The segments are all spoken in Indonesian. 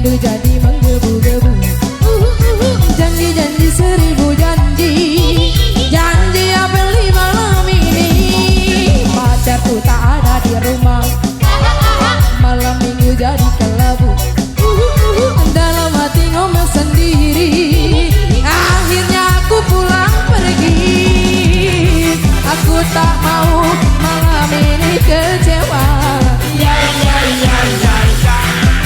rindu jadi menggebu-gebu. Janji-janji seribu janji, janji apel di malam ini. Pacarku tak ada di rumah, malam minggu jadi kelabu. Dalam hati ngomel sendiri, akhirnya aku pulang pergi. Aku tak mau malam ini kecewa.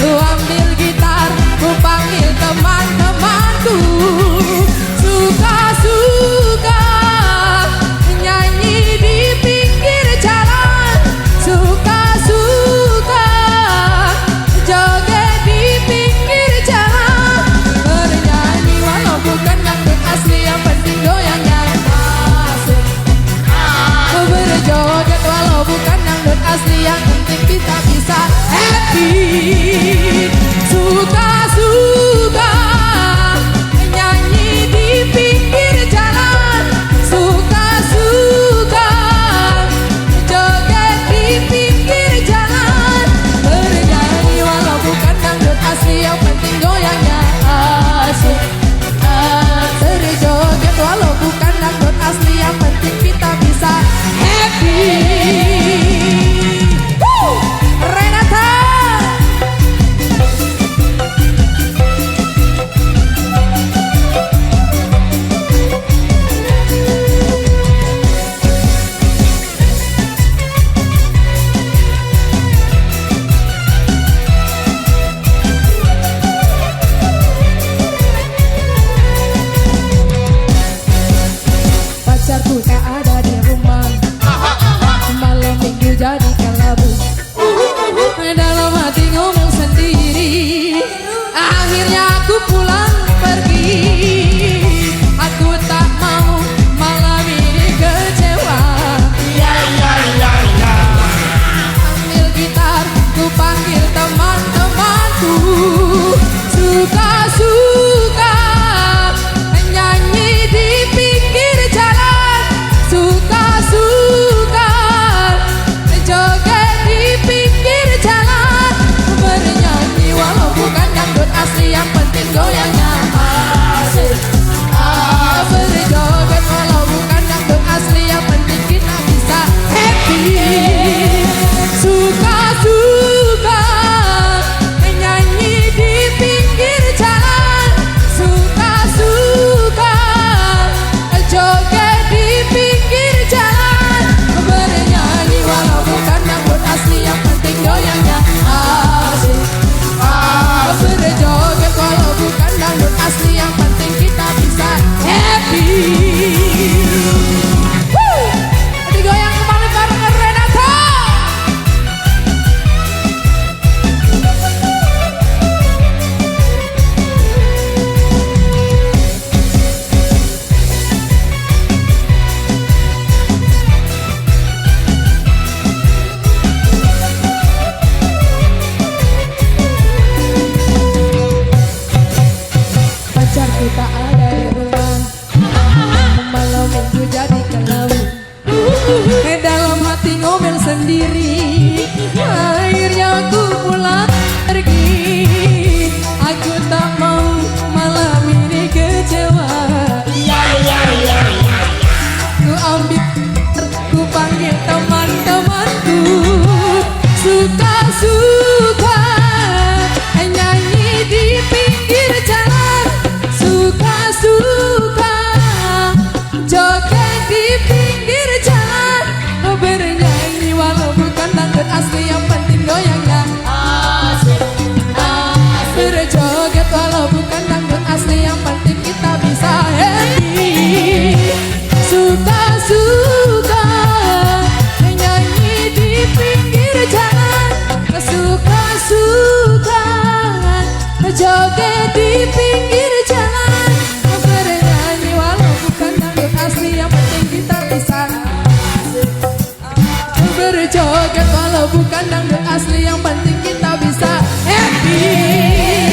Ku ambil gitar, ku panggil teman-temanku. Suka-suka nyanyi di pinggir jalan. Suka-suka joget di pinggir jalan. Bernyanyi walau bukan dangdut asli, yang penting goyangnya asik. Berjoget walau bukan dangdut asli, yang penting kita bisa happy. Suka-suka nyanyi di pinggir jalan. Suka-suka joget di pinggir jalan. Bernyanyi walau bukan dangdut asli, yang penting goyangnya asik. Berjoget walau bukan dangdut asli, yang penting kita bisa happy. Pacarku tak ada di rumah, malam minggu jadi kelabu. Dalam hati ngomong sendiri, akhirnya aku pulang pergi. Aku tak mau malam ini kecewa. Ambil gitar, ku panggil teman-temanku. Suka-suka nyanyi di pinggir jalan. Suka-suka joget di pinggir jalan. Bernyanyi walau bukan dangdut asli, yang penting goyangnya asik. Berjoget walau bukan dangdut asli, yang penting kita bisa happy. Suka-suka nyanyi di pinggir jalan. Suka-suka joget di pinggir jalan. Bernyanyi walau bukan dangdut asli, yang penting goyangnya asik. Berjoget walau bukan dangdut asli, yang penting kita bisa happy. Digoyang kembali bareng Renata. Pacarku tak ada di rumah, malam minggu jadi kelabu. Dalam hati ngomel sendiri, akhirnya aku pulang pergi. Aku tak mau malam ini kecewa. Ku ambil, ku panggil teman-temanku. Suka-suka nyanyi di pinggir jalan. Suka-suka joget di pinggir jalan. Bernyanyi walau bukan dangdut asli, yang penting goyangnya asik. Berjoget walau bukan dangdut asli, yang penting kita bisa happy. Suka-suka nyanyi di pinggir jalan. Suka-suka joget di pinggir jalan. Bernyanyi walau bukan dangdut asli, yang penting kita bisa. Berjoget walau bukan dangdut asli, yang penting kita bisa happy.